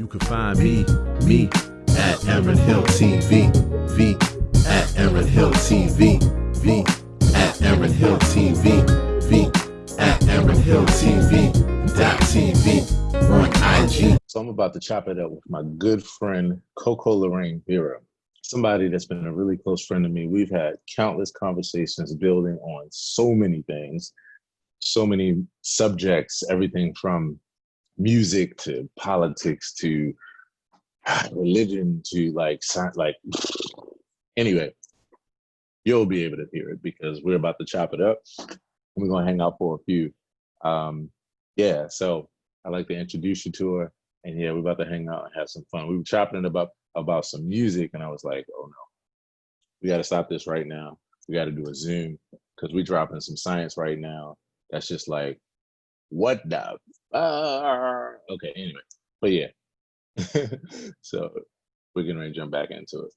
You can find me at Aaron Hill TV, V at Aaron Hill TV, V at Aaron Hill TV, V at Aaron Hill TV, .TV on IG. So I'm about to chop it up with my good friend Coco LaRain Veira, somebody that's been a really close friend to me. We've had countless conversations building on so many things, so many subjects, everything from music to politics to religion to like anyway, you'll be able to hear it because we're about to chop it up. We're gonna hang out for a few. So I'd like to introduce you to her, and we're about to hang out and have some fun. We were chopping it about some music, and I was like, oh no, we got to stop this right now. We got to do a Zoom because we're dropping some science right now. That's just like, what the okay, anyway, but yeah. So we're getting ready to jump back into it.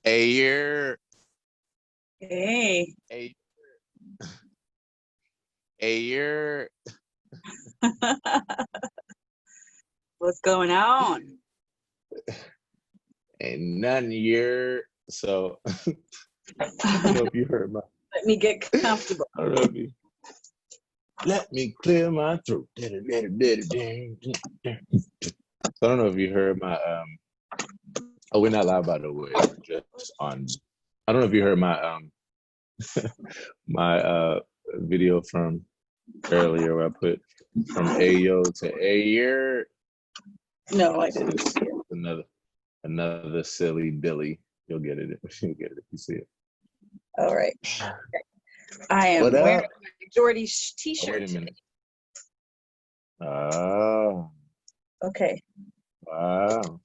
Hey. What's going on? Ain't nothing here. So I don't know if you heard my. Let me get comfortable. I don't know if you. Let me clear my throat. So I don't know if you heard my oh, we're not live by the way. Just on. I don't know if you heard my my video from earlier where I put from Ayo to Ayer. No, I didn't see it. Another silly Billy. You'll get it. You'll get it if you see it. All right. I am wearing Jordy's t-shirt. Oh, wait a minute. Oh. Okay. Wow.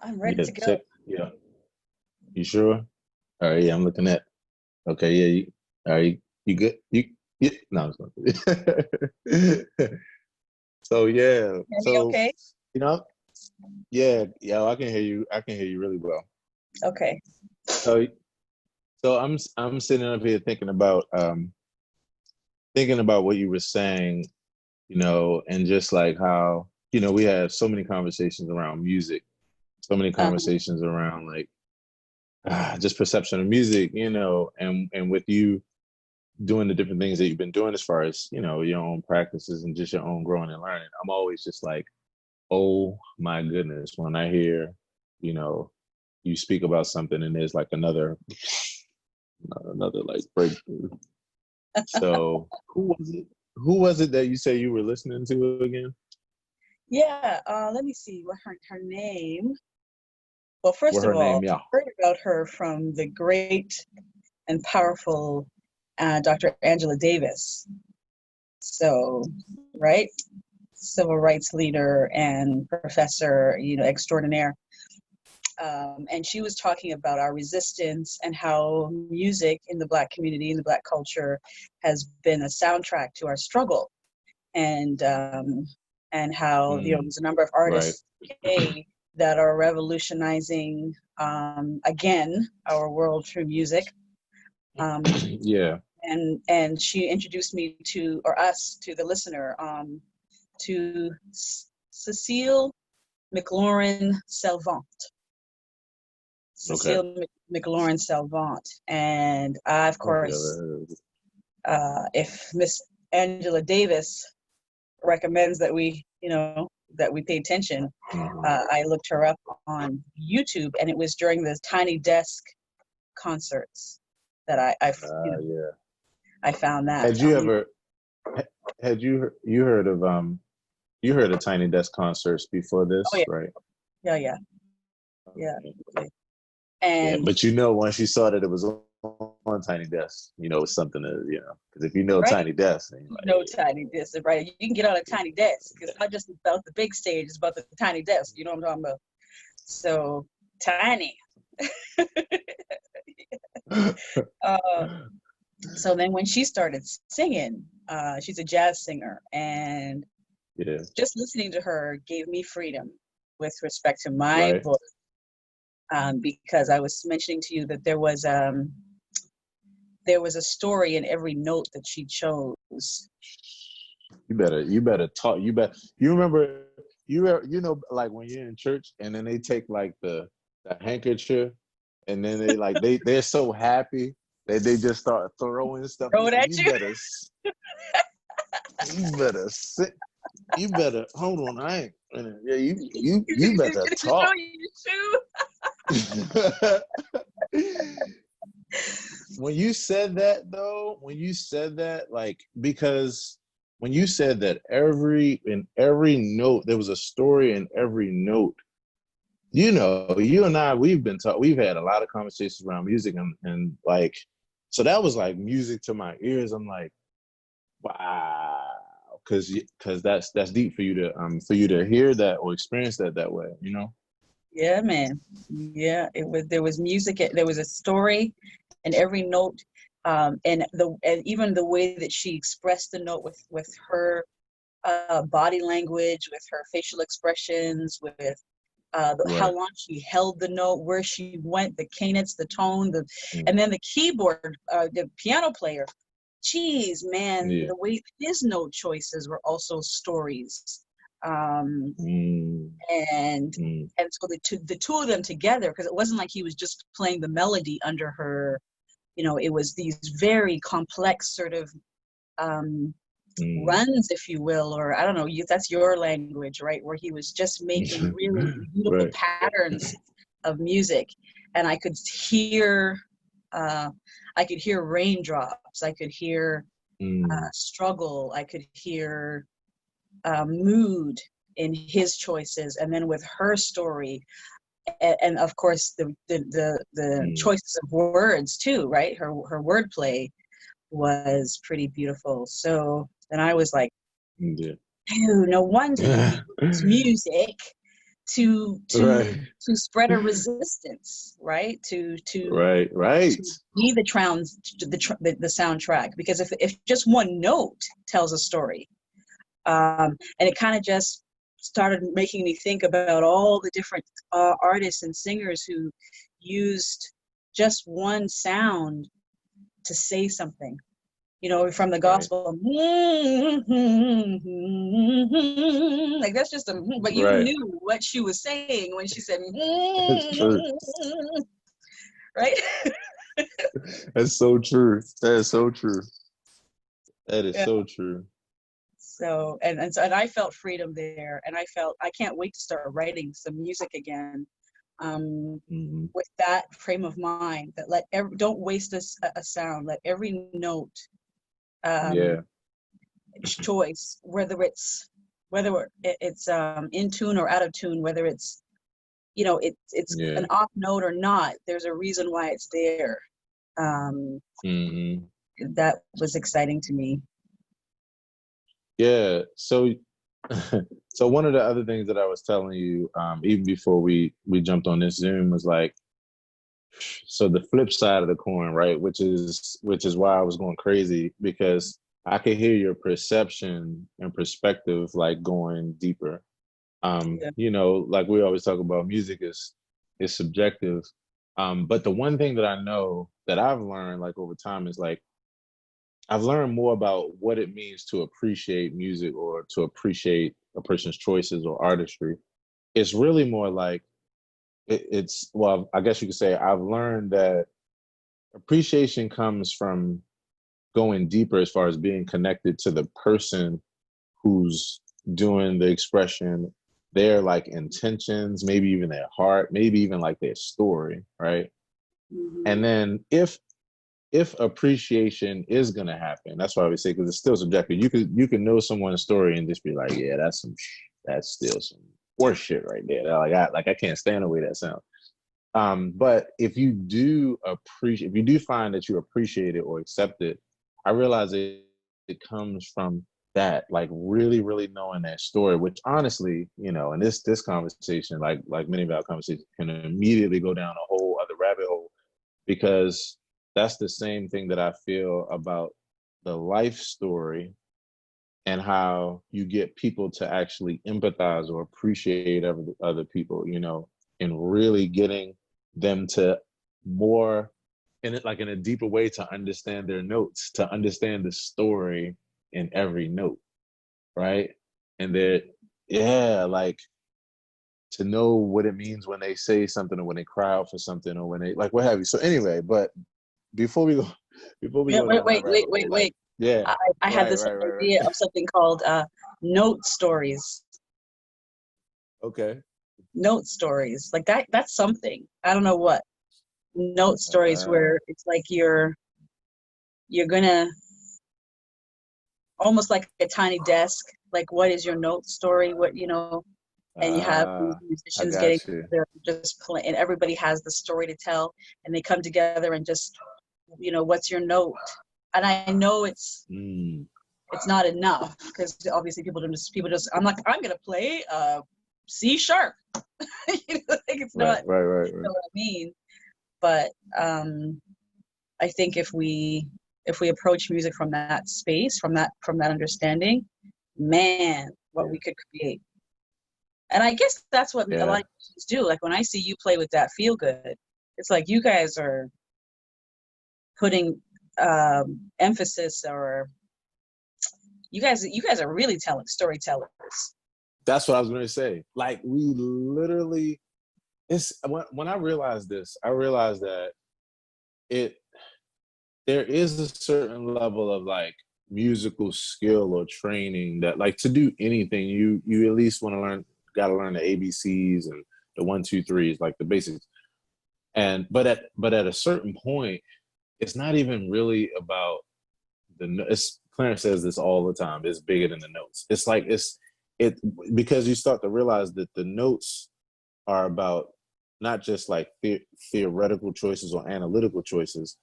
I'm ready to go. Yeah. You sure? All right. Yeah, I'm looking at. Okay. Yeah. All right. You good? You. No, it's not. So yeah. So okay. You know. Yeah. I can hear you. I can hear you really well. Okay. So I'm sitting up here thinking about what you were saying, and just like how, we had so many conversations around music, so many conversations around like just perception of music, and with you doing the different things that you've been doing as far as, your own practices and just your own growing and learning. I'm always just like, oh my goodness, when I hear, you speak about something and there's like another like breakthrough. So who was it that you say you were listening to again? Yeah, let me see what her name. Well, first of all, I heard about her from the great and powerful Dr. Angela Davis. So, right? Civil rights leader and professor, extraordinaire. And she was talking about our resistance and how music in the Black community, in the Black culture, has been a soundtrack to our struggle, and how there's a number of artists today that are revolutionizing again our world through music. And she introduced me to the listener to Cecile McLaurin Salvant. Cecile McLaurin Salvant. And I, of course, if Miss Angela Davis recommends that we pay attention, I looked her up on YouTube, and it was during the Tiny Desk concerts that I found that. Had you heard of Tiny Desk concerts before this, right? Yeah. And but once you saw that it was on Tiny Desk, it's something to, because if Tiny Desk, Tiny Desk, right? You can get on a Tiny Desk. It's not just about the big stage; it's about the tiny desk. You know what I'm talking about? So tiny. So then, when she started singing, she's a jazz singer, and just listening to her gave me freedom with respect to my voice. Because I was mentioning to you that there was a story in every note that she chose. You better talk. You remember you know, like when you're in church and then they take like the handkerchief and then they like they're so happy that they just start throwing stuff. Throw it Like, at you. you better sit. You better hold on. I ain't. Yeah, you better talk. When you said that though, like, because when you said that in every note, there was a story in every note. You know, you and I, we've had a lot of conversations around music and like, so that was like music to my ears. I'm like, wow. Cause that's deep for you to hear that or experience that way, you know? Yeah, man. Yeah, there was music, there was a story in every note, and even the way that she expressed the note with her body language, with her facial expressions, with how long she held the note, where she went, the cadence, the tone, and then the keyboard, the piano player. Geez, man, the way his note choices were also stories. And so the two of them together, because it wasn't like he was just playing the melody under her, you know, it was these very complex sort of runs, if you will, or I don't know, that's your language, right? Where he was just making really beautiful patterns of music, and I could hear raindrops, I could hear struggle, I could hear mood in his choices, and then with her story, and of course the choices of words too, right? Her wordplay was pretty beautiful. So then I was like, dude, no wonder you use music to spread a resistance, right? To be the soundtrack, because if just one note tells a story, and it kind of just started making me think about all the different artists and singers who used just one sound to say something, you know, from the gospel, like that's just but you knew what she was saying when she said, right? That's so true. That is so true. That is so true. So and I felt freedom there, and I can't wait to start writing some music again, with that frame of mind, that don't waste a sound, let every note choice, whether it's in tune or out of tune, whether it's, you know, it's an off note or not, there's a reason why it's there. That was exciting to me. Yeah. So one of the other things that I was telling you, even before we jumped on this Zoom, was like, so the flip side of the coin, right? Which is why I was going crazy, because I could hear your perception and perspective, like, going deeper. You know, like we always talk about, music is subjective. But the one thing that I know that I've learned, like, over time, is like, I've learned more about what it means to appreciate music or to appreciate a person's choices or artistry. It's really more like, well, I guess you could say I've learned that appreciation comes from going deeper, as far as being connected to the person who's doing the expression, their like intentions, maybe even their heart, maybe even like their story, right? And then if appreciation is going to happen, that's why we say, because it's still subjective. You can know someone's story and just be like, yeah, that's still some horse shit right there. I can't stand the way that sounds. But if you do find that you appreciate it or accept it, I realize it comes from that, like, really, really knowing that story, which honestly, you know, and this conversation, like many of our conversations, can immediately go down a whole other rabbit hole, because that's the same thing that I feel about the life story, and how you get people to actually empathize or appreciate other people, you know, and really getting them to more in a deeper way, to understand their notes, to understand the story in every note, right? And yeah, like to know what it means when they say something or when they cry out for something or when they like what have you. So anyway, but before we go Wait, down wait, that wait, rabbit wait, hole, wait, like wait. yeah, I had this idea right. of something called note stories. Okay. Note stories. Like that's something. I don't know what. Note stories where it's like you're gonna almost like a tiny desk. Like what is your note story? What and you have these I musicians getting got you. together, just play, and everybody has the story to tell, and they come together and just, what's your note? And I know it's not enough because obviously people just I'm like, I'm gonna play C sharp. Like it's not, Right. you know what I mean? But I think if we approach music from that space, from that understanding, man, what we could create. And I guess that's what a lot of musicians do. Like when I see you play with that feel good, it's like you guys are putting emphasis, or you guys are really storytellers. That's what I was going to say. Like we literally, it's when I realized this, I realized that there is a certain level of like musical skill or training that like to do anything, you at least want to got to learn the ABCs and the 1, 2, 3s, like the basics. And but at a certain point, it's not even really about it's Clarence says this all the time. It's bigger than the notes. It's like it because you start to realize that the notes are about not just like theoretical choices or analytical choices,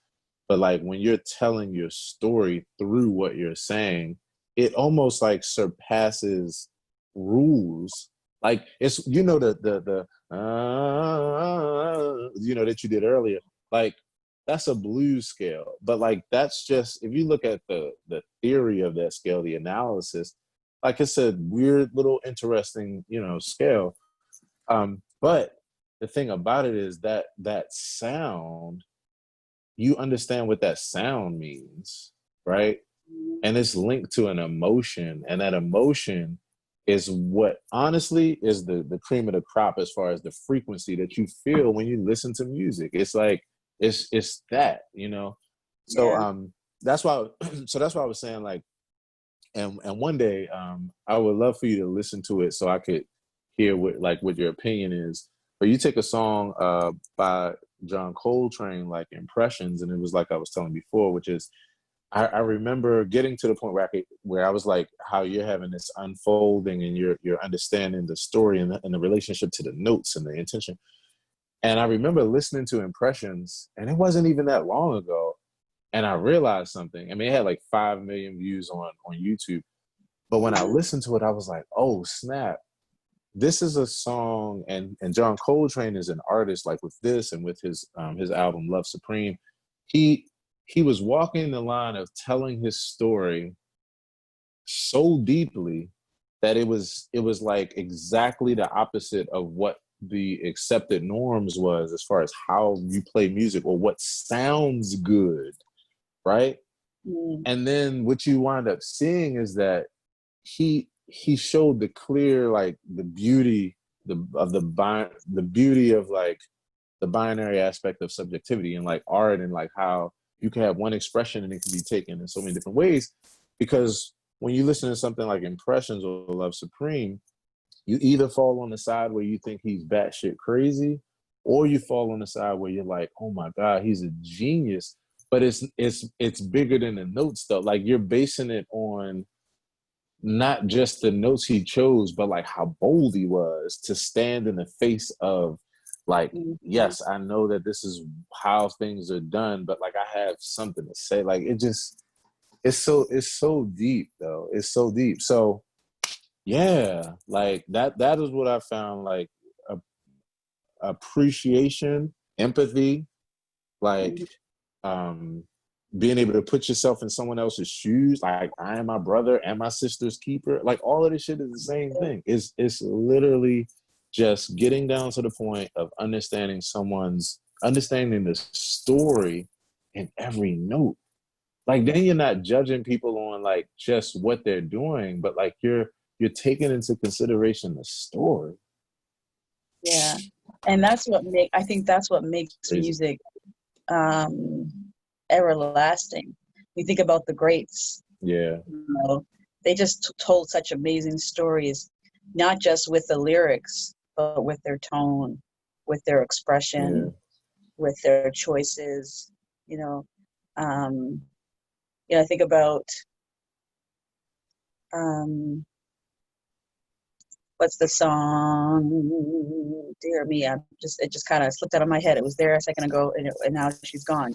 but like when you're telling your story through what you're saying, it almost like surpasses rules. Like it's the that you did earlier. Like that's a blues scale, but like that's just if you look at the theory of that scale, the analysis, like it's a weird little interesting scale. But the thing about it is that sound, you understand what that sound means, right? And it's linked to an emotion, and that emotion is what honestly is the cream of the crop as far as the frequency that you feel when you listen to music. It's like it's that. So Yeah. that's why that's why I was saying like, and one day I would love for you to listen to it so I could hear what your opinion is. But you take a song by John Coltrane, like Impressions, and it was like I was telling before, which is I remember getting to the point where I was like, how you're having this unfolding and you're understanding the story and the relationship to the notes and the intention. And I remember listening to Impressions, and it wasn't even that long ago. And I realized something. I mean, it had like 5 million views on YouTube. But when I listened to it, I was like, oh, snap. This is a song, and John Coltrane is an artist, like with this and with his album Love Supreme. He was walking the line of telling his story so deeply that it was like exactly the opposite of what the accepted norms was as far as how you play music or what sounds good, right? And then what you wind up seeing is that he showed the clear, like the beauty the beauty of like the binary aspect of subjectivity and like art, and like how you can have one expression and it can be taken in so many different ways. Because when you listen to something like Impressions or Love Supreme, you either fall on the side where you think he's batshit crazy, or you fall on the side where you're like, oh my God, he's a genius. But it's bigger than the notes though. Like you're basing it on not just the notes he chose, but like how bold he was to stand in the face of like, yes, I know that this is how things are done, but like I have something to say. Like it's so deep though. It's so deep. So yeah, like that is what I found, like appreciation, empathy, like being able to put yourself in someone else's shoes. Like I am my brother and my sister's keeper. Like all of this shit is the same thing. It's literally just getting down to the point of understanding the story in every note. Like then you're not judging people on like just what they're doing, but like you're you're taking into consideration the story. Yeah. And I think that's what makes music everlasting. You think about the greats. Yeah. You know, they just told such amazing stories, not just with the lyrics, but with their tone, with their expression, with their choices. You know, I think about what's the song? Dear me, it just kind of slipped out of my head. It was there a second ago, and now she's gone.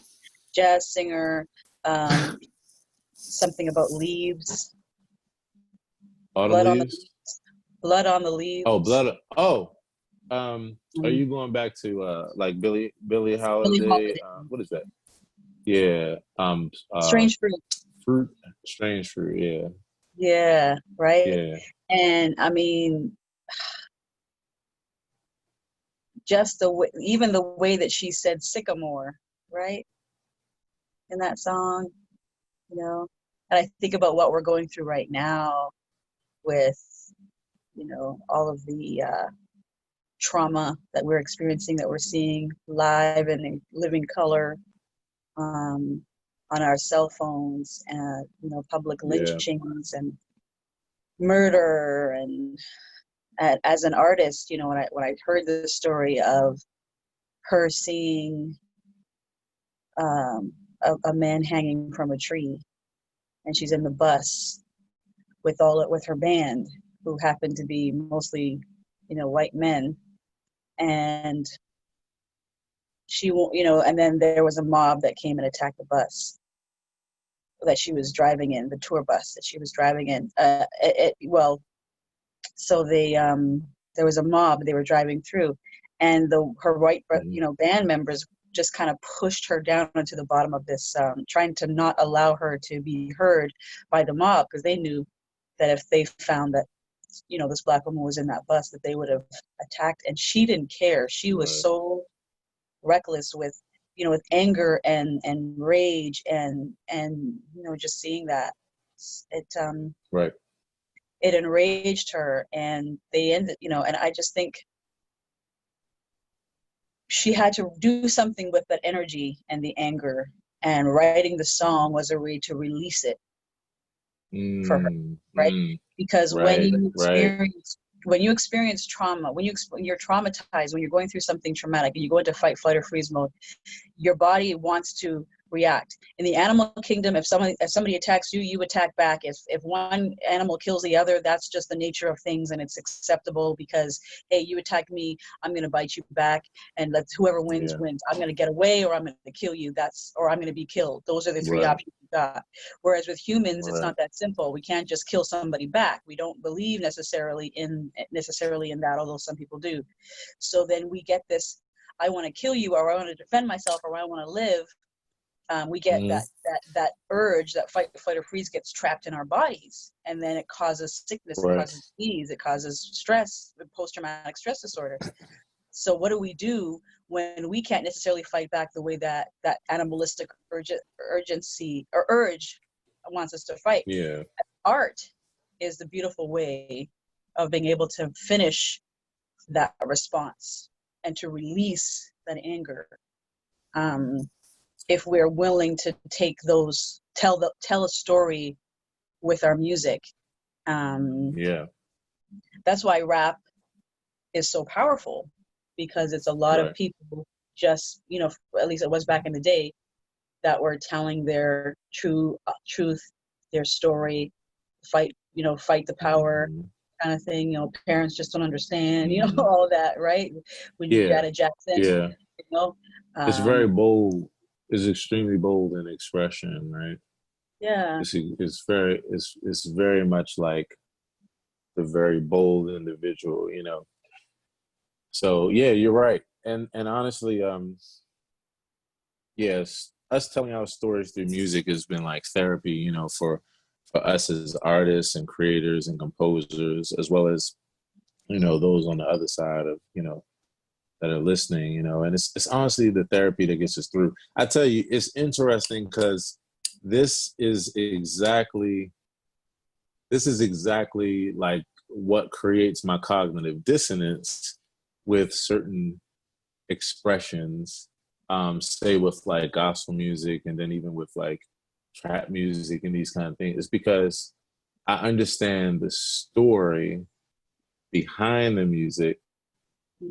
Jazz singer, something about leaves. Autumn leaves. Blood on the leaves. Oh, blood. Oh, are you going back to like Billie Holiday? What is that? Yeah. Strange fruit. Strange fruit. Yeah. Yeah. Right. Yeah. And I mean, just even the way that she said sycamore, right, in that song, you know. And I think about what we're going through right now with, all of the trauma that we're experiencing, that we're seeing live and in living color on our cell phones, and public lynchings and murder. And as an artist, when I heard the story of her seeing a man hanging from a tree, and she's in the bus with her band, who happened to be mostly white men, and she and then there was a mob that came and attacked the bus that she was driving in, the tour bus that she was driving in. So there was a mob they were driving through, and her white band members just kind of pushed her down into the bottom of this, trying to not allow her to be heard by the mob, because they knew that if they found that this black woman was in that bus, that they would have attacked. And she didn't care. She was so reckless with with anger and rage, and just seeing that, it enraged her, and they ended, and I just think she had to do something with that energy and the anger, and writing the song was a way to release it for her, right? Because when you experience trauma, when you're traumatized, when you're going through something traumatic, and you go into fight, flight, or freeze mode, your body wants to react. In the animal kingdom, if somebody attacks you, you attack back. If one animal kills the other, that's just the nature of things, and it's acceptable, because hey, you attack me, I'm going to bite you back, and whoever wins wins. I'm going to get away, or I'm going to kill you. Or I'm going to be killed. Those are the three options you got. Whereas with humans, it's not that simple. We can't just kill somebody back. We don't believe necessarily in that, although some people do. So then we get this: I want to kill you, or I want to defend myself, or I want to live. We get that urge, that fight, flight, or freeze gets trapped in our bodies, and then it causes sickness, it causes disease, it causes stress, post-traumatic stress disorder. So what do we do when we can't necessarily fight back the way that animalistic urgency or urge wants us to fight? Yeah. Art is the beautiful way of being able to finish that response and to release that anger. If we're willing to take tell a story with our music. That's why rap is so powerful, because it's a lot of people, just, at least it was back in the day, that were telling their truth, their story, fight the power kind of thing. Parents just don't understand, all that, right? When you Janet Jackson, it's very bold. It's extremely bold in expression, right? Yeah. It's very much like the very bold individual, So yeah, you're right. And honestly, yes, us telling our stories through music has been like therapy, for us as artists and creators and composers, as well as, those on the other side of, that are listening, and it's honestly the therapy that gets us through. I tell you, it's interesting because this is exactly this is exactly like what creates my cognitive dissonance with certain expressions, say with like gospel music, and then even with like trap music and these kind of things. It's because I understand the story behind the music,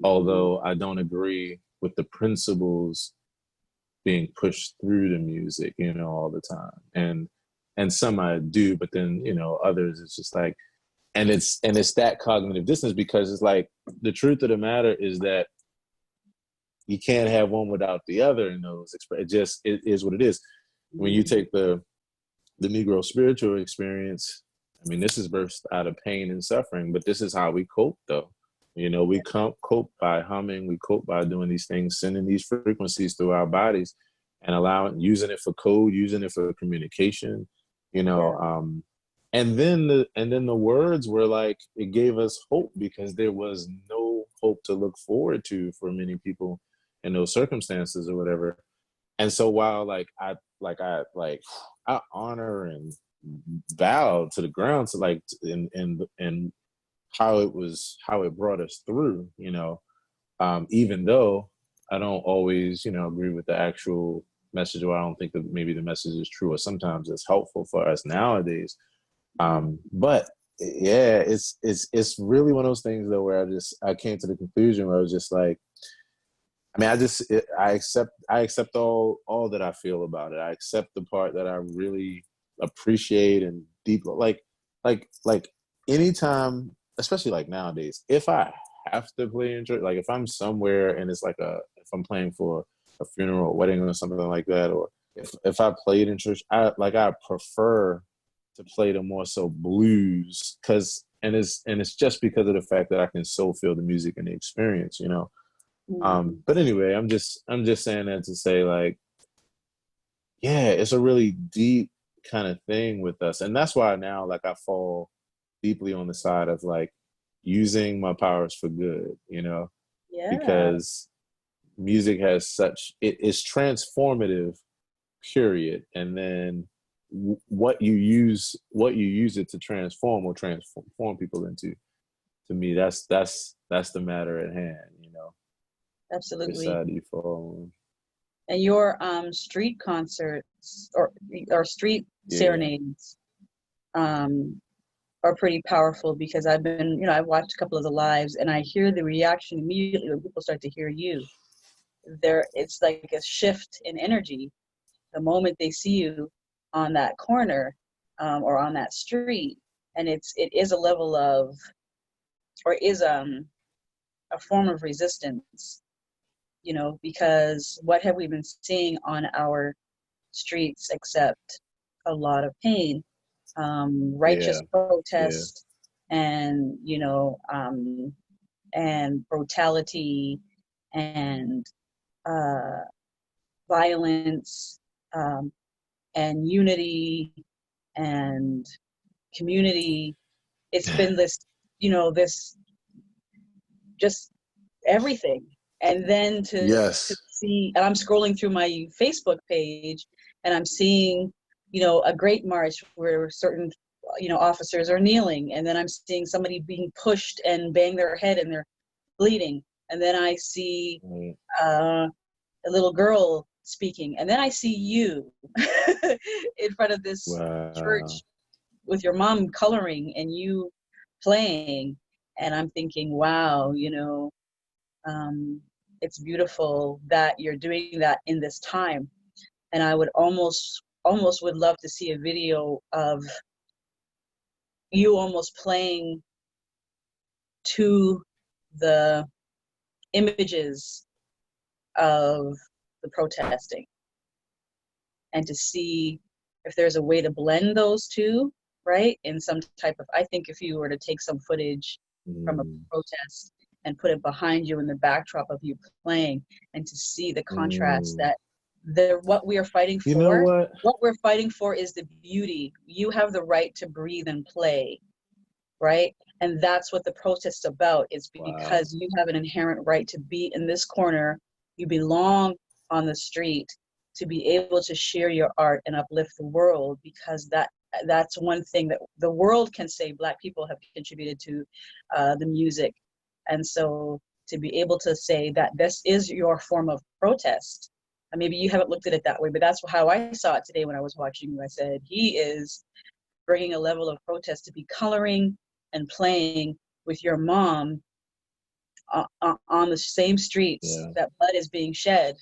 although I don't agree with the principles being pushed through the music, you know, all the time. And some I do, but then, you know, others it's just like, and it's that cognitive dissonance, because it's like the truth of the matter is that you can't have one without the other in those it is what it is. When you take the Negro spiritual experience, I mean, this is birthed out of pain and suffering, but this is how we cope though. You know, we cope by humming, we cope by doing these things, sending these frequencies through our bodies and using it for code, using it for communication, you know. And then the words were like, it gave us hope, because there was no hope to look forward to for many people in those circumstances or whatever. And so while I honor and bow to the ground to like and how it brought us through, you know, even though I don't always, you know, agree with the actual message, or I don't think that maybe the message is true, or sometimes it's helpful for us nowadays. But yeah, it's really one of those things though where I came to the conclusion where I was just like, I mean, I accept all that I feel about it. I accept the part that I really appreciate and deep, like anytime, especially like nowadays, if I have to play in church, like if I'm somewhere and it's like if I'm playing for a funeral or wedding or something like that, or if I played in church, I prefer to play the more so blues, and it's just because of the fact that I can so feel the music and the experience, you know. But anyway, I'm just saying that to say, like, yeah, it's a really deep kind of thing with us. And that's why now, like, I fall deeply on the side of like using my powers for good, you know, because music has it is transformative, period. And then what you use it to transform or transform people into, to me, that's the matter at hand, you know. Absolutely. Which side do you fall on? And your street concerts or street serenades are pretty powerful, because I've watched a couple of the lives, and I hear the reaction immediately when people start to hear you. It's like a shift in energy the moment they see you on that corner or on that street, and it is a level of, or is a form of resistance, you know, because what have we been seeing on our streets except a lot of pain, righteous protest, and, you know, and brutality, and violence, and unity and community. It's been this, you know, this just everything. And then to see, and I'm scrolling through my Facebook page, and I'm seeing, you know, a great march where certain, you know, officers are kneeling, and then I'm seeing somebody being pushed and bang their head and they're bleeding, and then I see a little girl speaking, and then I see you in front of this church with your mom coloring and you playing, and I'm thinking, wow, you know, it's beautiful that you're doing that in this time. And I would almost would love to see a video of you almost playing to the images of the protesting, and to see if there's a way to blend those two, right? In some type of, I think if you were to take some footage from a protest and put it behind you in the backdrop of you playing, and to see the contrast that what we are fighting for, you know what we're fighting for is the beauty. You have the right to breathe and play, right? And that's what the protest's about. It's because you have an inherent right to be in this corner. You belong on the street, to be able to share your art and uplift the world, because that that's one thing that the world can say Black people have contributed to the music. And so to be able to say that this is your form of protest, and maybe you haven't looked at it that way, but that's how I saw it today when I was watching you. I said, he is bringing a level of protest to be coloring and playing with your mom on the same streets that blood is being shed,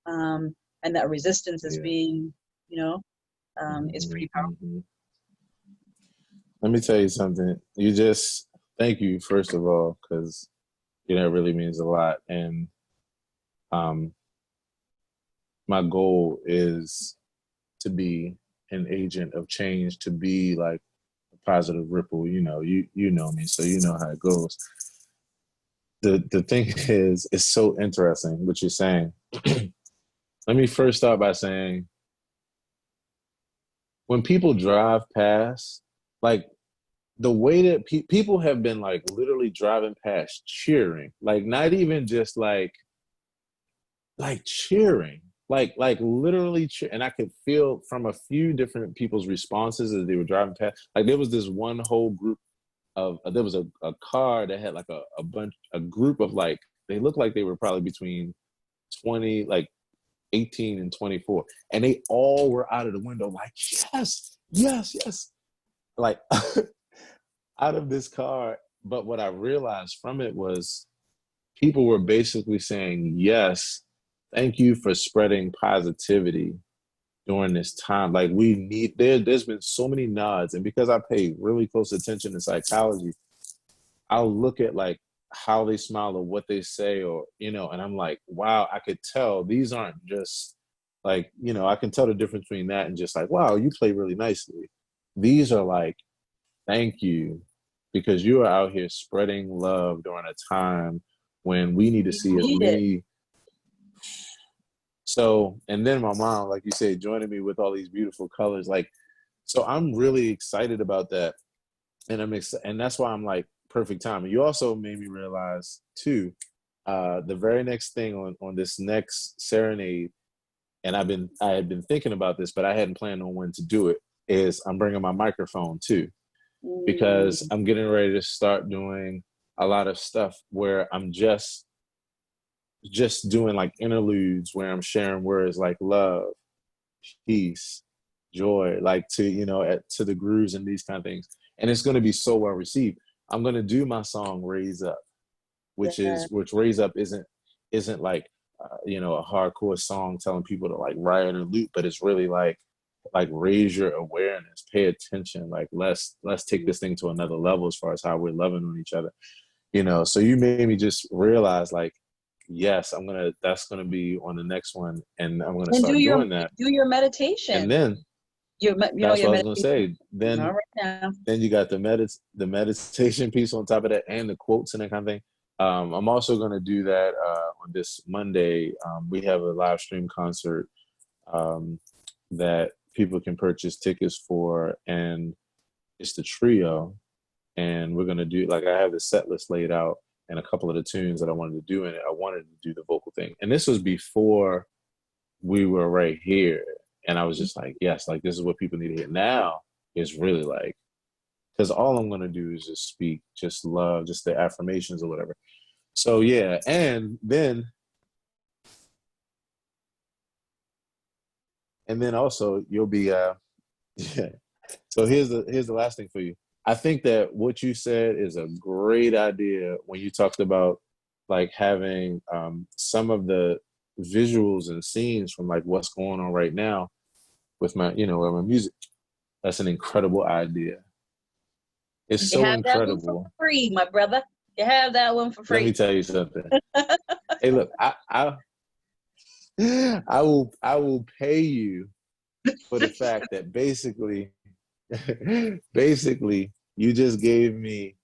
and that resistance is being, it's pretty powerful. Let me tell you something. Thank you, first of all, because that really means a lot. And my goal is to be an agent of change, to be like a positive ripple. You know me, so you know how it goes. The thing is, it's so interesting what you're saying. Let me first start by saying, when people drive past, like the way that people have been like literally driving past cheering, like not even just like cheering, like literally and I could feel from a few different people's responses as they were driving past. Like there was this one whole group of, there was a car that had like a group of like, they looked like they were probably between 20, like 18 and 24. And they all were out of the window like, yes, yes, yes. Like out of this car. But what I realized from it was people were basically saying, yes, thank you for spreading positivity during this time. Like we need, there's been so many nods. And because I pay really close attention to psychology, I'll look at like how they smile or what they say, or, and I'm like, wow, I could tell these aren't just like, I can tell the difference between that and just like, wow, you play really nicely. These are like, thank you, because you are out here spreading love during a time when we need to see as many. So, and then my mom, like you said, joining me with all these beautiful colors. Like, so I'm really excited about that. And and that's why I'm like, perfect timing. You also made me realize too, the very next thing on this next serenade, and I had been thinking about this, but I hadn't planned on when to do it, is I'm bringing my microphone too, because I'm getting ready to start doing a lot of stuff where I'm just doing like interludes where I'm sharing words like love, peace, joy, like to, to the grooves and these kind of things. And it's going to be so well received. I'm going to do my song Raise Up, which Raise Up isn't like, a hardcore song telling people to like riot or loot, but it's really like raise your awareness, pay attention. Like let's take this thing to another level as far as how we're loving on each other. So you made me just realize like, yes, that's gonna be on the next one, and I'm gonna start doing that. Do your meditation, and then that's what I was gonna say. Then you got the meditation piece on top of that, and the quotes and that kind of thing. I'm also gonna do that on this Monday. We have a live stream concert that people can purchase tickets for, and it's the trio. And we're gonna do, like, I have the set list laid out and a couple of the tunes that I wanted to do in it. I wanted to do the vocal thing. And this was before we were right here. And I was just like, yes, like this is what people need to hear. Now it's really like, because all I'm gonna do is just speak, just love, just the affirmations or whatever. So yeah, and then also you'll be yeah. So here's the last thing for you. I think that what you said is a great idea when you talked about like having some of the visuals and scenes from like what's going on right now with my, with my music. That's an incredible idea. It's so incredible. That one for free, my brother. You have that one for free. Let me tell you something. Hey, look, I will pay you for the fact that basically you just gave me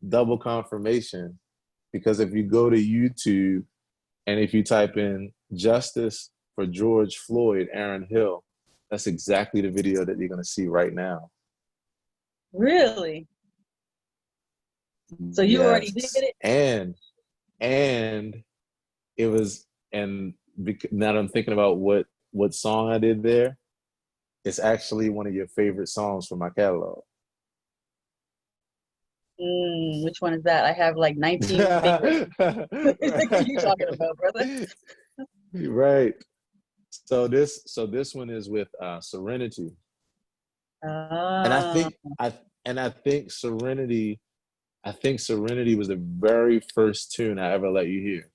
double confirmation, because if you go to YouTube and if you type in justice for George Floyd, Aaron Hill, that's exactly the video that you're going to see right now. Really? So you already did it? And it was, and now that I'm thinking about what song I did there, it's actually one of your favorite songs from my catalog. Which one is that? I have like 19 favorites. What are you talking about, brother? Right. So this one is with Serenity. And I Ah, think I think Serenity was the very first tune I ever let you hear.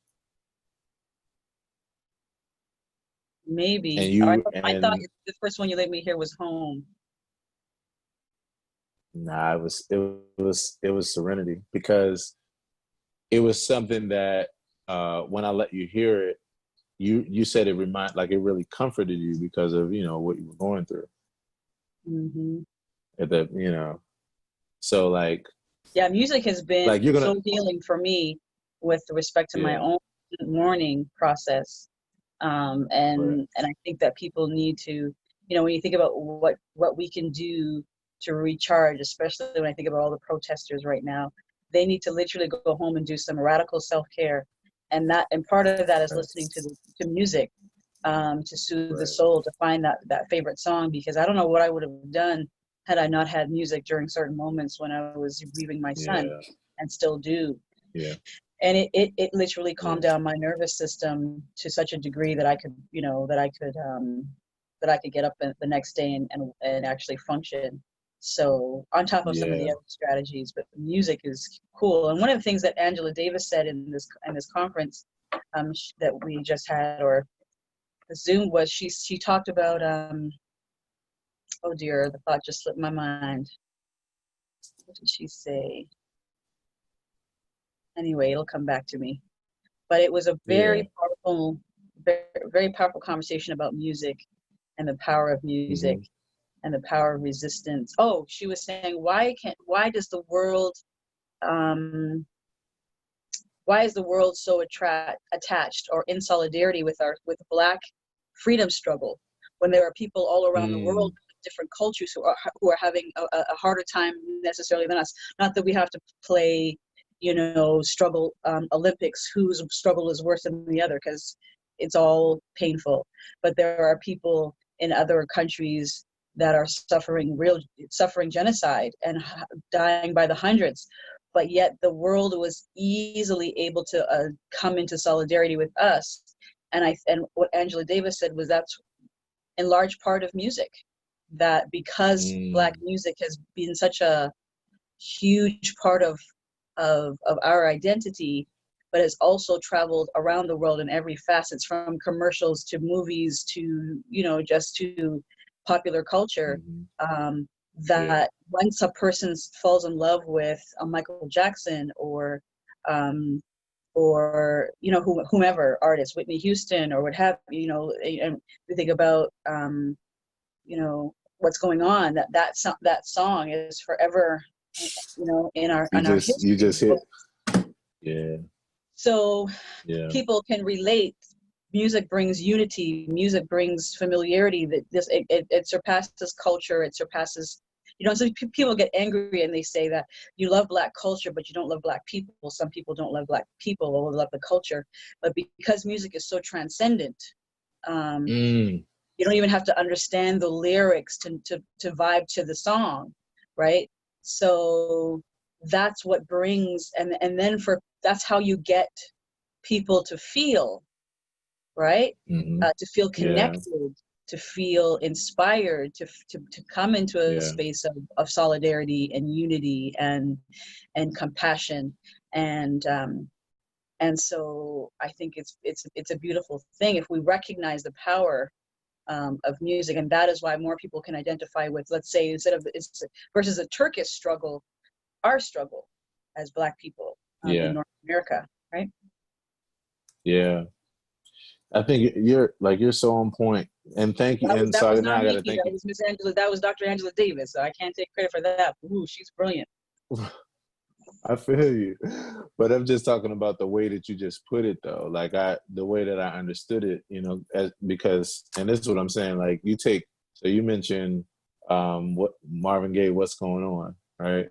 And maybe. you I thought and the first one you let me hear was Home. nah, it was Serenity, because it was something that when I let you hear it, you said it really comforted you because of, what you were going through Hmm. at that, so Yeah, music has been you're gonna, so healing for me with respect to my yeah, own mourning process. right, And I think that people need to, when you think about what we can do to recharge, especially when I think about all the protesters right now, they need to literally go home and do some radical self-care, and part of that is right, listening to music, to soothe the right, soul, to find that favorite song, because I don't know what I would have done had I not had music during certain moments when I was grieving my son, yeah, and still do. yeah, And it literally calmed yeah, down my nervous system to such a degree that I could, that I could get up the next day and actually function. So on top of some of the yeah, other strategies, but the music is cool. And one of the things that Angela Davis said in this conference, that we just had, or the Zoom, was she talked about, oh dear, the thought just slipped my mind. What did she say? Anyway, it'll come back to me. But it was a yeah, very, very powerful conversation about music and the power of music hmm, and the power of resistance. Oh, she was saying, why does the world, um, why is the world so attached or in solidarity with the Black freedom struggle, when there are people all around the world, mm, different cultures, who are having a harder time necessarily than us? Not that we have to play, struggle, Olympics, whose struggle is worse than the other, because it's all painful. But there are people in other countries that are suffering genocide and dying by the hundreds, but yet the world was easily able to come into solidarity with us. And what Angela Davis said was that's in large part of music, that because Black mm, music has been such a huge part of our identity, but has also traveled around the world in every facet, from commercials to movies to, just to popular culture. hmm, Um, yeah, that once a person falls in love with a Michael Jackson, um, or whomever artist, Whitney Houston or what have you, and we think about, what's going on, that song is forever, in our you history just hit, yeah, So yeah, people can relate. Music brings unity. Music brings familiarity. That it surpasses culture. It surpasses. So people get angry and they say that you love Black culture, but you don't love Black people. Some people don't love Black people or love the culture. But because music is so transcendent, um, mm, you don't even have to understand the lyrics to vibe to the song, right? So that's what brings, and then that's how you get people to feel, right? hmm, To feel yeah, connected, to feel inspired, to come into a yeah, space of solidarity and unity and compassion. And um, and so I think it's a beautiful thing if we recognize the power, of music, and that is why more people can identify with, let's say, instead of it's versus a Turkish struggle, our struggle as Black people, in yeah, North America, right? yeah. I think you're so on point, and thank you. And That was so now not I got me. to thank That you. was Miss Angela. That was Dr. Angela Davis. So I can't take credit for that. Ooh, she's brilliant. I feel you, but I'm just talking about the way that you just put it, though. The way that I understood it, because, and this is what I'm saying. Like so you mentioned what Marvin Gaye, "What's Going On," right?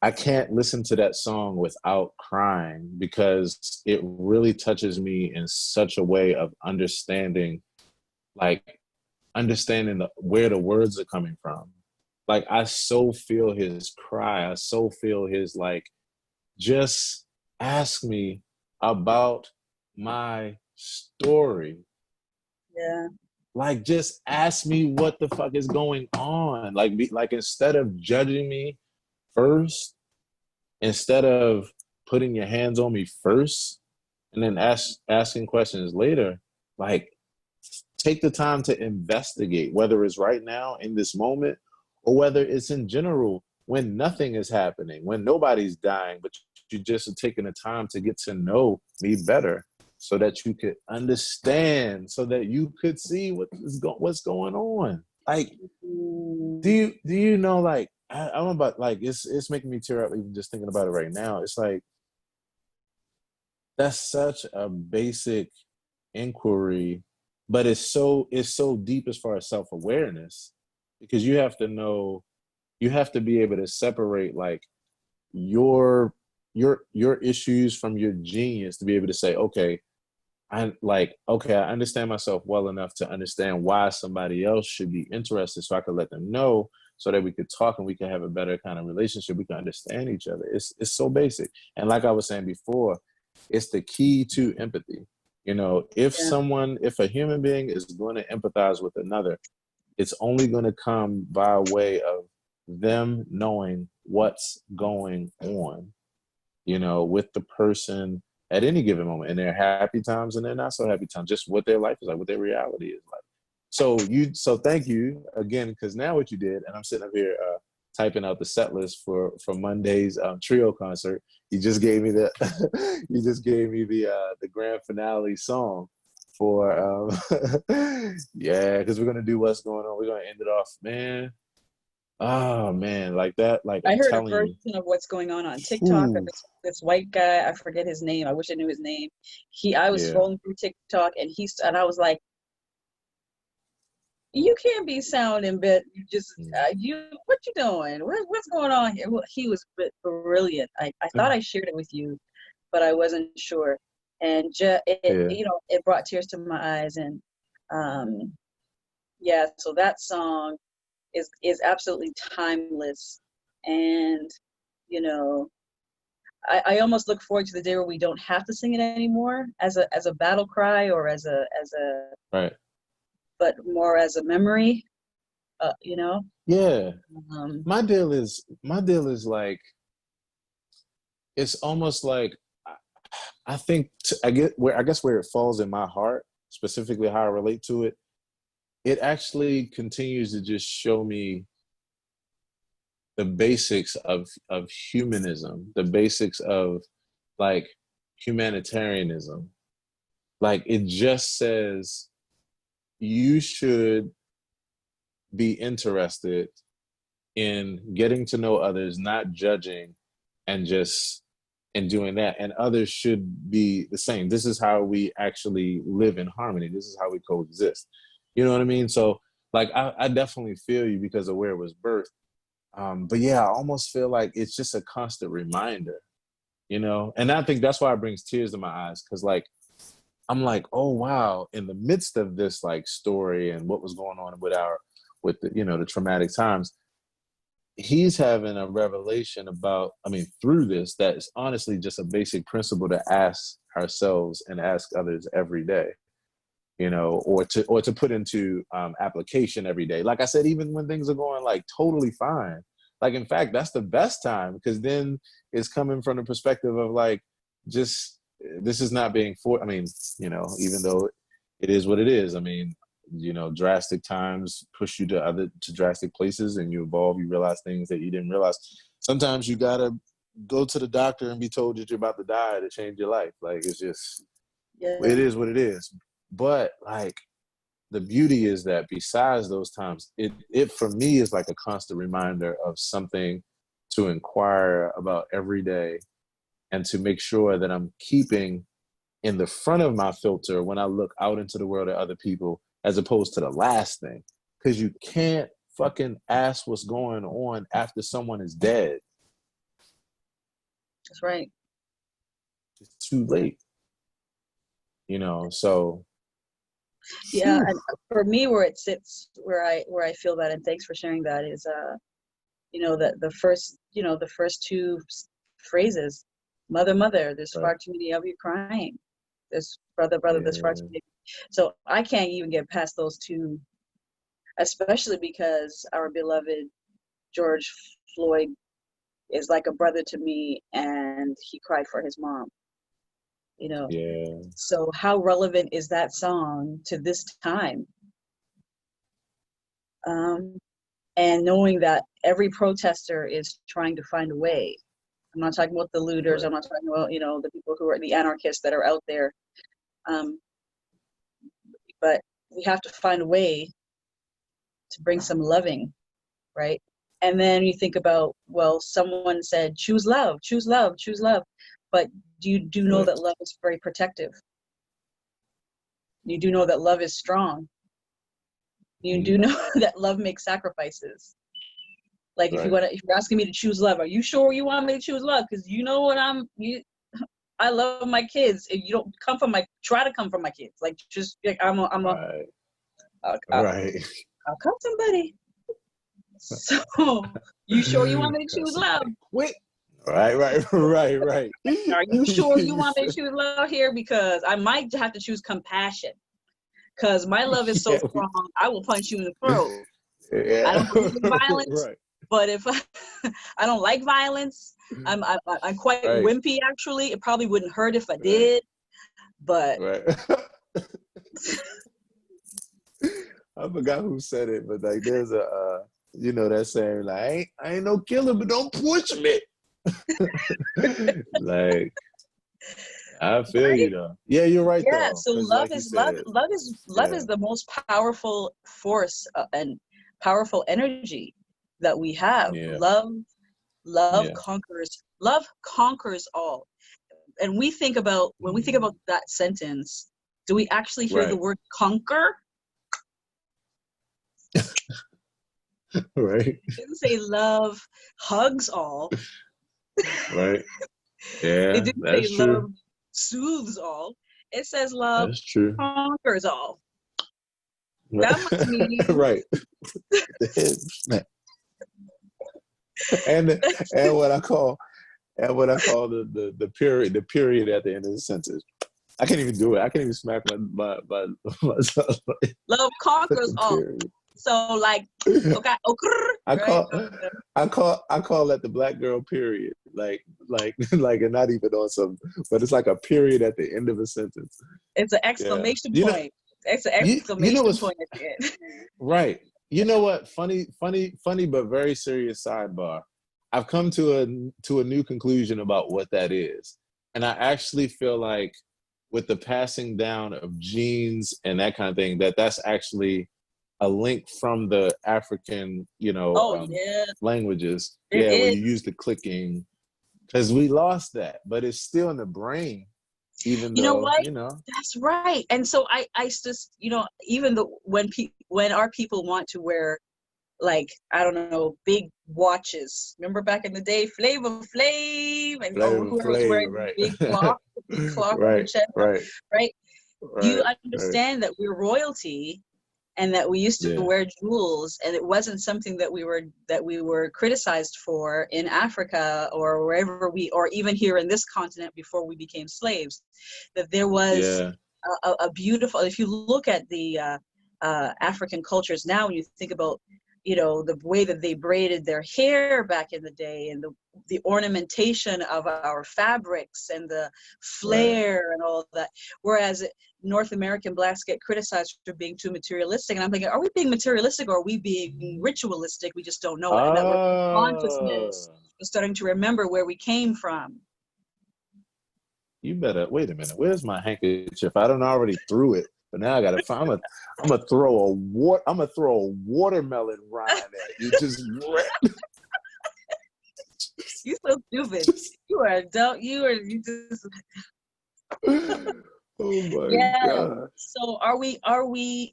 I can't listen to that song without crying because it really touches me in such a way of understanding, like understanding where the words are coming from. Like, I so feel his cry. I so feel his, like, just ask me about my story. Yeah. Like, just ask me what the fuck is going on. Like instead of judging me first, instead of putting your hands on me first, and then asking questions later, like, take the time to investigate, whether it's right now in this moment or whether it's in general when nothing is happening, when nobody's dying, but you just are taking the time to get to know me better so that you could understand, so that you could see what's going on. Like, do you know, like, I'm about, like, it's making me tear up even just thinking about it right now. It's like, that's such a basic inquiry, but it's so deep as far as self-awareness, because you have to know, you have to be able to separate, like, your issues from your genius, to be able to say, okay, I understand myself well enough to understand why somebody else should be interested, so I could let them know, so that we could talk and we can have a better kind of relationship. We can understand each other. It's so basic. And like I was saying before, it's the key to empathy. You know, if a human being is going to empathize with another, it's only going to come by way of them knowing what's going on, you know, with the person at any given moment, in their happy times and their not so happy times, just what their life is like, what their reality is like. So thank you again, because now what you did, and I'm sitting up here typing out the set list for Monday's trio concert. You just gave me the the grand finale song for yeah, because we're gonna do What's Going On. We're gonna end it off, man. Oh man, like that. Like, I I'm heard a telling you. version of What's Going On TikTok of Ooh, this white guy. I forget his name. I wish I knew his name. I was yeah. scrolling through TikTok, and I was like, you can't be sounding bit. You just what you doing? What's going on here? Well, he was brilliant. I thought I shared it with you, but I wasn't sure. And Yeah. it brought tears to my eyes. And yeah, so that song is absolutely timeless. And you know, I almost look forward to the day where we don't have to sing it anymore as a battle cry, or as a Right. but more as a memory. You know. Yeah. Um, My deal is like, it's almost like, I think I guess where it falls in my heart, specifically how I relate to it, it actually continues to just show me the basics of humanism, the basics of, like, humanitarianism. Like, it just says you should be interested in getting to know others, not judging, and doing that. And others should be the same. This is how we actually live in harmony. This is how we coexist. You know what I mean? So, like, I definitely feel you because of where it was birthed. But yeah, I almost feel like it's just a constant reminder, you know? And I think that's why it brings tears to my eyes. Cause, like, I'm like, oh wow, in the midst of this, like, story and what was going on with the, the traumatic times, he's having a revelation about, I mean, through this, that is honestly just a basic principle to ask ourselves and ask others every day, or to put into application every day. Like I said, even when things are going, like, totally fine. Like, in fact, that's the best time, because then it's coming from the perspective of, like, just, this is not being I mean, even though it is what it is. I mean, drastic times push you to drastic places, and you evolve. You realize things that you didn't realize. Sometimes you gotta go to the doctor and be told that you're about to die to change your life. Like, it's just, it is what it is. But, like, the beauty is that besides those times, it for me is like a constant reminder of something to inquire about every day, and to make sure that I'm keeping in the front of my filter when I look out into the world at other people, as opposed to the last thing. Because you can't fucking ask what's going on after someone is dead. That's right. It's too late. So Yeah, and for me, where it sits, where I feel that, and thanks for sharing that, is that the first two phrases, mother, mother, there's far too many of you crying. There's brother, brother, there's far too many. So I can't even get past those two, especially because our beloved George Floyd is like a brother to me, and he cried for his mom. Yeah. So how relevant is that song to this time? And knowing that every protester is trying to find a way. I'm not talking about the looters. Right. I'm not talking about, the people who are the anarchists that are out there. But we have to find a way to bring some loving, right? And then you think about, well, someone said, choose love, choose love, choose love. But you do know that love is very protective. You do know that love is strong. You do know that love makes sacrifices. Like if you're asking me to choose love, are you sure you want me to choose love? Because you know what I love my kids. If you don't try to come from my kids. Like just like I'll come somebody. So you sure you want me to choose love? Wait. Right. Are you sure you want me to choose love here? Because I might have to choose compassion. Because my love is so strong, I will punch you in the throat. I don't believe in violence, but if I don't like violence, I'm quite wimpy actually. It probably wouldn't hurt if I did, but I forgot who said it, but like there's a that saying like I ain't no killer, but don't push me. Like I feel you though. Yeah, you're right though. So love is the most powerful force and powerful energy that we have. Yeah. Love conquers all. And when we think about that sentence, do we actually hear the word conquer? Right. It didn't say love hugs all. Right. Yeah, it didn't that's say true. love soothes all. It says love conquers all. That must mean right. and what I call the period at the end of the sentence. I can't even do it. I can't even smack myself. Love conquers all. So like, okay, I call that the black girl period. Like, and not even on some, but it's like a period at the end of a sentence. It's an exclamation point. It's an exclamation point at the end. Right. You know what? Funny, but very serious sidebar. I've come to a new conclusion about what that is, and I actually feel like with the passing down of genes and that kind of thing, that's actually a link from the African, languages. Where you use the clicking, because we lost that, but it's still in the brain. Even though, that's right. And so I just, even when our people want to wear, like, I don't know, big watches. Remember back in the day, Flavor Flav, and whoever was wearing big cloth on their chest, right? You understand that we're royalty, and that we used to wear jewels, and it wasn't something that we were criticized for in Africa or wherever or even here in this continent before we became slaves. That there was a beautiful. If you look at the African cultures now, and you think about the way that they braided their hair back in the day, and the ornamentation of our fabrics and the flair and all of that. Whereas North American blacks get criticized for being too materialistic. And I'm thinking, are we being materialistic or are we being ritualistic? We just don't know it. And that we're consciousness is starting to remember where we came from. You better, wait a minute, where's my handkerchief? I don't already threw it. But now I gotta find. I'm gonna throw a watermelon rind at you. Just you so stupid. You are adult. You just. Oh my God. So are we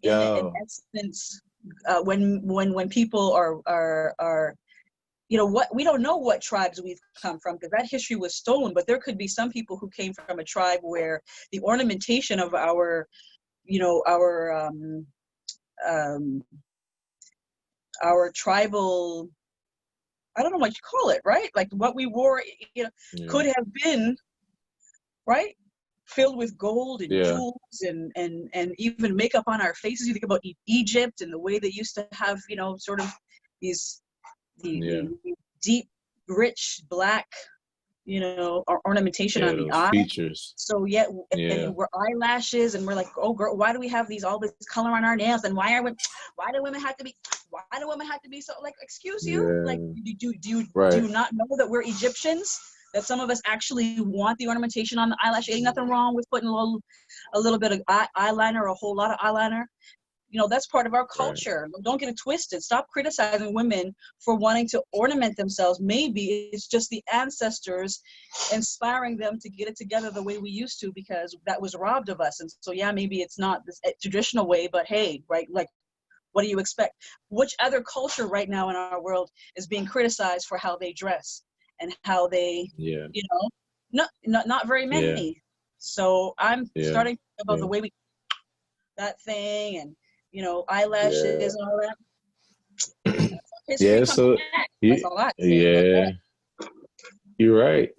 in essence when people are what, we don't know what tribes we've come from because that history was stolen, but there could be some people who came from a tribe where the ornamentation of our our tribal, I don't know what you call it, right? Like what we wore, could have been, right, filled with gold and jewels and even makeup on our faces. You think about Egypt and the way they used to have, sort of these the deep, rich black, ornamentation on the those eye. features. So and we're eyelashes, and we're like, oh girl, why do we have all this color on our nails? And why do women have to be so, like, excuse you? Like, do you not know that we're Egyptians? That some of us actually want the ornamentation on the eyelash. Ain't nothing wrong with putting a little bit of eyeliner or a whole lot of eyeliner. That's part of our culture. Right. Don't get it twisted. Stop criticizing women for wanting to ornament themselves. Maybe it's just the ancestors inspiring them to get it together the way we used to, because that was robbed of us. And so, maybe it's not this traditional way, but hey, right, like, what do you expect? Which other culture right now in our world is being criticized for how they dress and how they, not very many. Yeah. So I'm starting to think about the way we that thing and, eyelashes and all that. So you're right.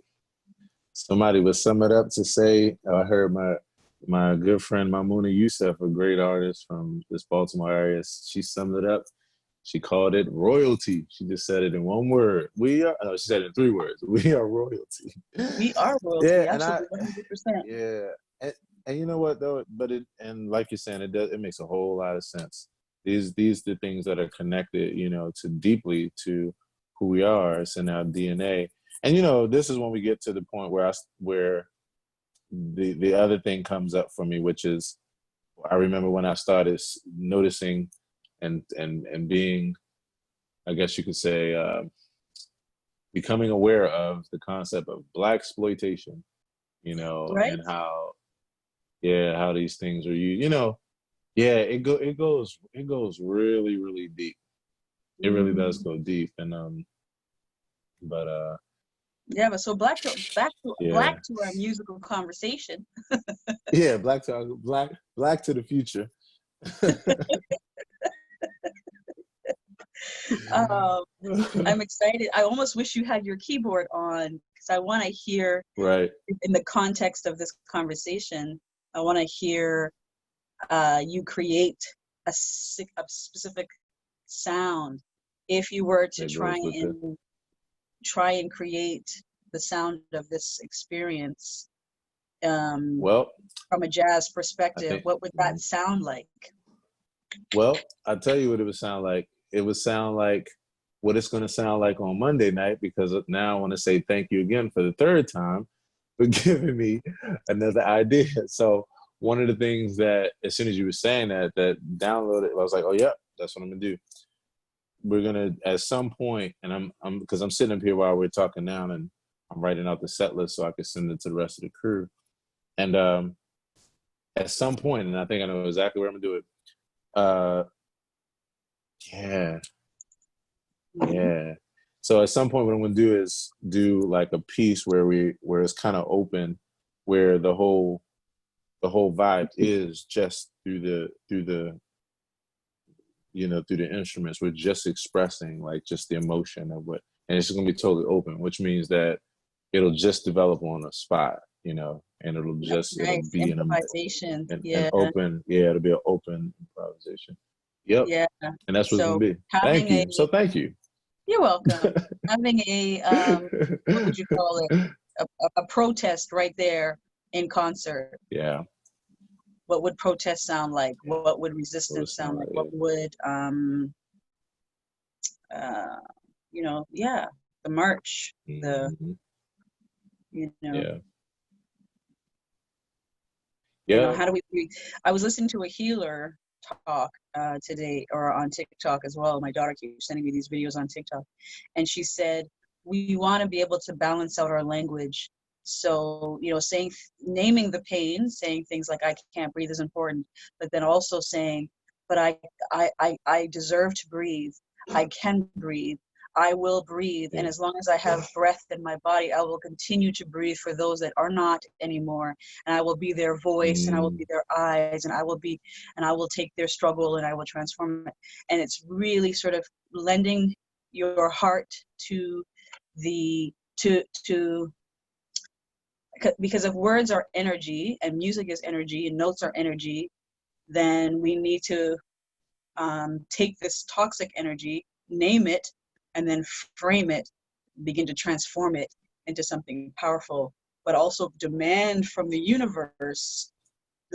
Somebody would sum it up to say, I heard my good friend Mamuna Youssef, a great artist from this Baltimore area, she summed it up. She called it royalty. She just said it in one word. She said it in 3 words. We are royalty. We are royalty. Yeah, absolutely, 100%. Yeah. And you know what though? But and like you're saying, it makes a whole lot of sense. These the things that are connected, to deeply to who we are. It's in our DNA. And this is when we get to the point where the other thing comes up for me, which is, I remember when I started noticing and being, I guess you could say, becoming aware of the concept of Black exploitation, right. And how these things are used, it goes really, really deep. It really does go deep. And but so back to our musical conversation. Black to the future. I'm excited. I almost wish you had your keyboard on, because I want to hear, in the context of this conversation, I want to hear you create a specific sound. If you were to try and create the sound of this experience, from a jazz perspective, what would that sound like? Well, I'll tell you what it would sound like. It would sound like what it's going to sound like on Monday night, because now I want to say thank you again for the 3rd time for giving me another idea. So one of the things that, as soon as you were saying that downloaded, I was like, oh, yeah, that's what I'm going to do. We're going to, at some point, and because I'm sitting up here while we're talking now, and I'm writing out the set list so I can send it to the rest of the crew. And at some point, and I think I know exactly where I'm going to do it. So at some point, what I'm going to do is do like a piece where it's kind of open, where the whole vibe is just through the instruments. We're just expressing like just the emotion of what, and it's going to be totally open, which means that it'll just develop on a spot, and it'll just it'll be improvisation. An open, it'll be an open improvisation. Yep. Yeah. And that's what it's gonna be. Thank you. So thank you. You're welcome. Having a what would you call it? A protest right there in concert. Yeah. What would protest sound like? What would resistance sound like? What would the march, how do we I was listening to a healer talk today, or on TikTok as well. My daughter keeps sending me these videos on TikTok, and she said we want to be able to balance out our language. So naming the pain, saying things like I can't breathe is important, but then also saying, but I deserve to breathe. I can breathe. I will breathe. And as long as I have breath in my body, I will continue to breathe for those that are not anymore. And I will be their voice, and I will be their eyes, and I will take their struggle and I will transform it. And it's really sort of lending your heart to because if words are energy and music is energy and notes are energy, then we need to take this toxic energy, name it, and then frame it, begin to transform it into something powerful, but also demand from the universe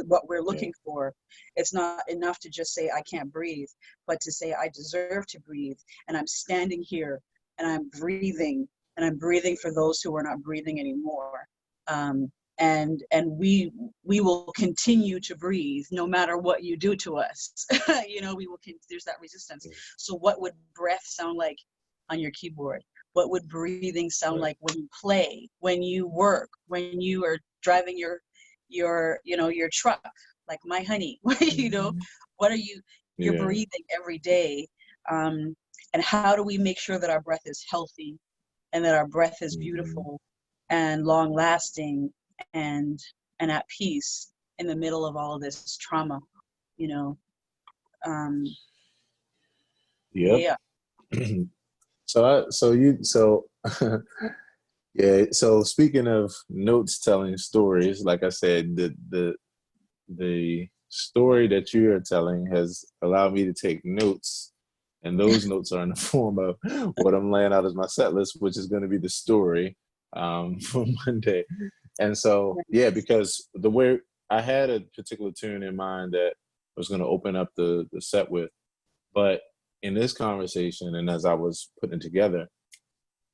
what we're looking for. It's not enough to just say, I can't breathe, but to say, I deserve to breathe, and I'm standing here, and I'm breathing for those who are not breathing anymore. And we will continue to breathe no matter what you do to us. There's that resistance. So what would breath sound like on your keyboard? What would breathing sound like when you play, when you work, when you are driving your truck, like my honey? What are you're breathing every day? And how do we make sure that our breath is healthy and that our breath is beautiful and long lasting and at peace in the middle of all of this trauma, Yeah. So yeah. So speaking of notes telling stories, like I said, the story that you are telling has allowed me to take notes, and those notes are in the form of what I'm laying out as my set list, which is going to be the story for Monday. And so, yeah, because the way I had a particular tune in mind that I was going to open up the set with, but in this conversation, and as I was putting it together,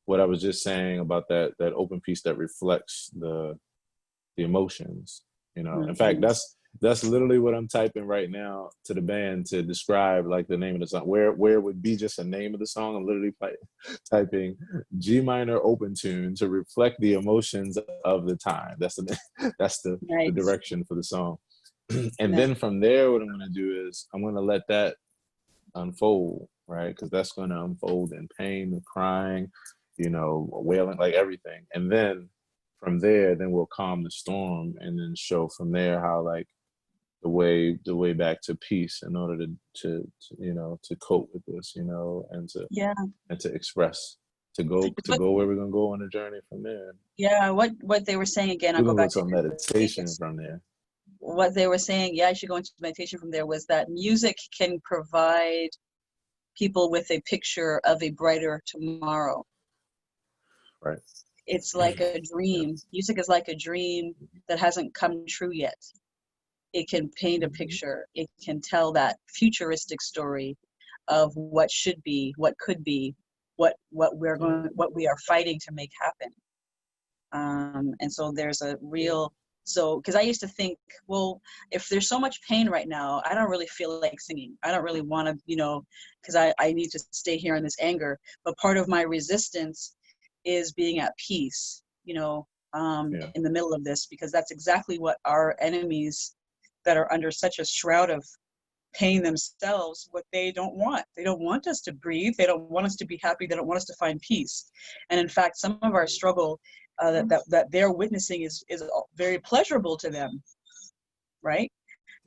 what I was just saying about that open piece that reflects the emotions, In fact, that's literally what I'm typing right now to the band to describe like the name of the song. Where it would be just a name of the song, I'm literally typing G minor open tune to reflect the emotions of the time. That's the direction for the song. And then from there, what I'm going to do is I'm going to let that unfold, right? Because that's going to unfold in pain, the crying, wailing, like everything. And then from there, then we'll calm the storm and then show from there how like the way back to peace in order to cope with this, and to express, to go where we're gonna go on the journey from there. Yeah, what they were saying again, I'll go back to meditation from there. What they were saying, I should go into meditation from there, was that music can provide people with a picture of a brighter tomorrow. Right. It's like a dream. Music is like a dream that hasn't come true yet. It can paint a picture. It can tell that futuristic story of what should be, what could be, what we are fighting to make happen. And so there's a real, because I used to think, well, if there's so much pain right now, I don't really feel like singing. I don't really want to, because I need to stay here in this anger. But part of my resistance is being at peace, in the middle of this, because that's exactly what our enemies that are under such a shroud of pain themselves, what they don't want. They don't want us to breathe. They don't want us to be happy. They don't want us to find peace. And in fact, some of our struggle that they're witnessing is very pleasurable to them, right?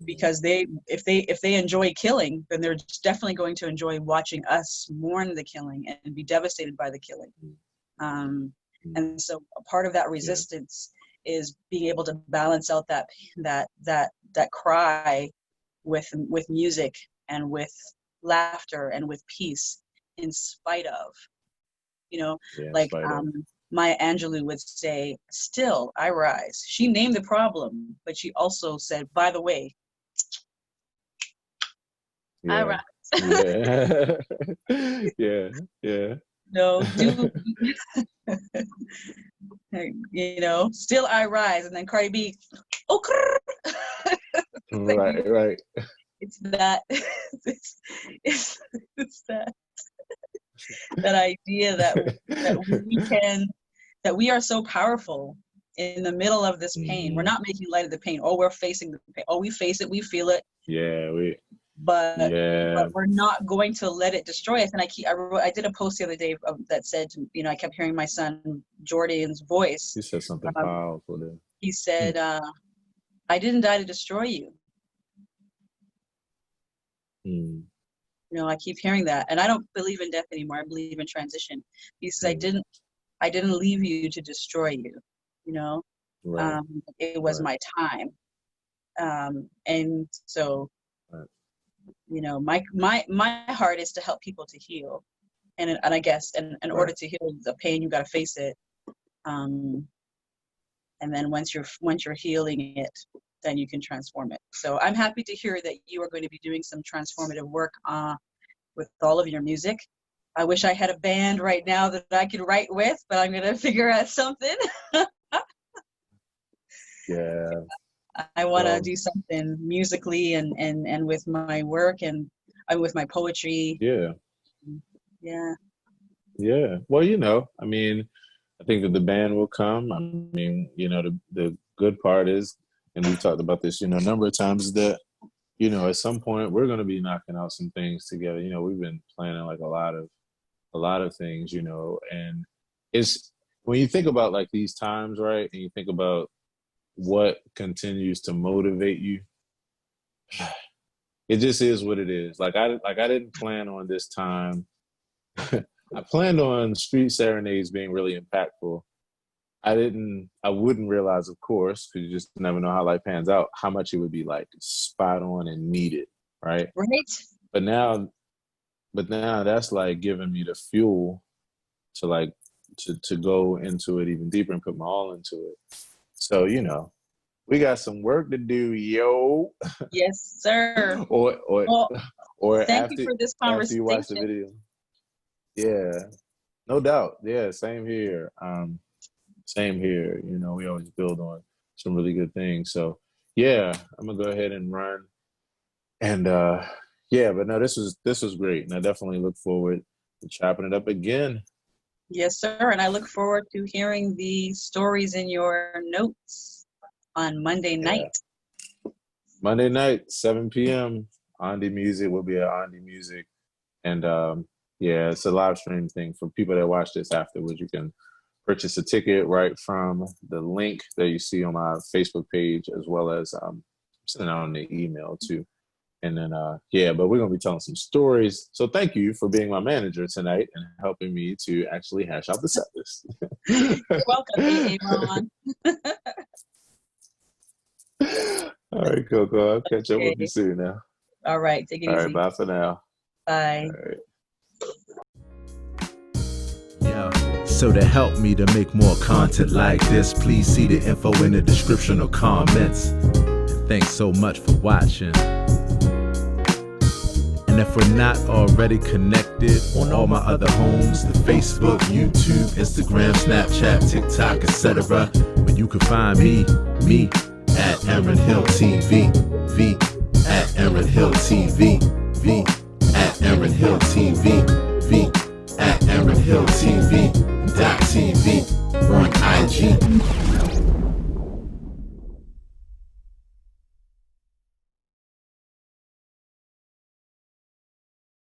Because if they enjoy killing, then they're definitely going to enjoy watching us mourn the killing and be devastated by the killing. And so a part of that resistance is being able to balance out that cry with music and with laughter and with peace, in spite of, Maya Angelou would say, still I rise. She named the problem, but she also said, by the way, I rise. Yeah. Still I rise. And then Cardi B, right. It's that, it's that idea that we are so powerful in the middle of this pain. We're not making light of the pain. Oh, we're facing the pain. Oh, we face it. We feel it. Yeah, but Yeah. we're not going to let it destroy us. And I did a post the other day that said, you know, I kept hearing my son Jordan's voice. He said something powerful there. He said, I didn't die to destroy you. Mm. You know, I keep hearing that, and I don't believe in death anymore. I believe in transition. He says, I didn't leave you to destroy you. You know, right. It was my time, and so, you know, my heart is to help people to heal, and I guess in order to heal the pain, you got to face it, and then once you're healing it, then you can transform it. So I'm happy to hear that you are going to be doing some transformative work with all of your music. I wish I had a band right now that I could write with, but I'm going to figure out something. Yeah. I want to do something musically and with my work and with my poetry. Yeah. Yeah. Yeah. Well, you know, I mean, I think that the band will come. I mean, you know, the good part is, and we've talked about this, you know, a number of times, that, you know, at some point we're going to be knocking out some things together. You know, we've been planning like a lot of things, you know, and it's, when you think about like these times, right, and you think about what continues to motivate you, it just is what it is. Like I didn't plan on this time. I planned on Street Serenades being really impactful. I wouldn't realize, of course, because you just never know how life pans out, how much it would be like spot on and needed, right? Right. But now that's like giving me the fuel to like to go into it even deeper and put my all into it. So, you know, we got some work to do, yo. Yes, sir. or thank you for this conversation. After you watch the video. Yeah, no doubt. Yeah, same here. Same here. You know, we always build on some really good things. So yeah, I'm gonna go ahead and run. And yeah, but no, this was great. And I definitely look forward to chopping it up again. Yes, sir. And I look forward to hearing the stories in your notes on Monday night. Monday night, 7 p.m. Ondi Music will be at Ondi Music. And yeah, it's a live stream thing. For people that watch this afterwards, you can purchase a ticket right from the link that you see on my Facebook page, as well as sending out on the email too. And then, yeah, but we're going to be telling some stories. So thank you for being my manager tonight and helping me to actually hash out the set list. You're welcome, Aaron. All right, Coco. I'll catch up with you soon now. All right. Take it easy. All right. Bye for now. Bye. All right. So to help me to make more content like this, please see the info in the description or comments. Thanks so much for watching. And if we're not already connected on all my other homes, the Facebook, YouTube, Instagram, Snapchat, TikTok, etc., but you can find me at Aaron Hill TV, V at Aaron Hill TV, V at Aaron Hill TV, V at Aaron Hill TV. .TV on IG.